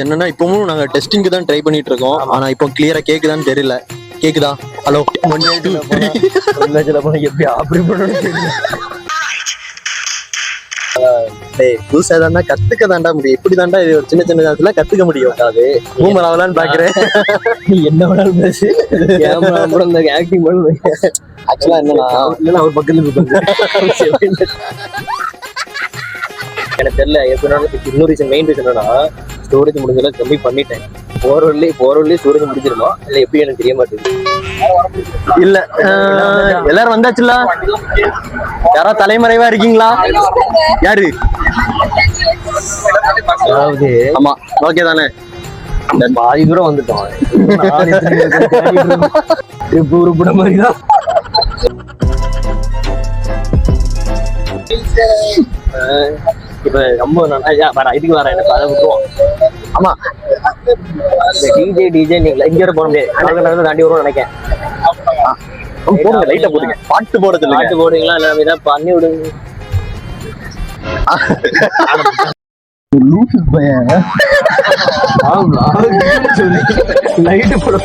என்னன்னா இப்பவும் நாங்க டெஸ்டிங்க்கு தான் ட்ரை பண்ணிட்டு இருக்கோம். ஆனா இப்போ கிளியரா கேக்குதான்னு தெரியல. கேக்குதா? ஹலோ 1 2 3 எப்படி அப்படி பண்ணணும்? புதுசா தாண்டா கத்துக்க தாண்டா முடியும். இப்படி தாண்டா இது ஒரு சின்ன சின்ன நேரத்துல கத்துக்க முடியும். அது பூமர் ஆகலான்னு பாக்குறேன். என்ன வேணாலும் பேசு. ஆக்டிங் பண்ணு. ஆக்சுவலா என்னன்னா அவர் பக்கத்துல இருக்கு. எனக்கு தெரியல இன்னொரு ரீசன் மெயின் ரீசன் என்னன்னா ஸ்டோரேஜ் முடிஞ்சளவு கம்மி பண்ணிட்டேன். போர்வர்லயே ஸ்டோரேஜ் முடிஞ்சிருமா இல்ல எப்படி எனக்கு தெரிய மாட்டேங்குது. இல்ல எல்லாரும் வந்தாச்சுல. யாரா தலைமறைவா இருக்கீங்களா? யாரு? ஆமா ஓகே தானே. பாதி தூரம் வந்துட்டோம். உருப்பிட மாதிரிதான். இப்ப ரொம்ப இதுக்கு வர எனக்கு அதை விட்டுருவோம். ஆமா டிஜே இங்க போட முடியாது. தாண்டி வருவோம் நினைக்கிறேன். போடுங்க லைட்டா போடுங்க. பாட்டு போடுறது பாட்டு போடுவீங்களா இல்ல ஏதாவது பண்ணி விடுங்க. லைட்டு போட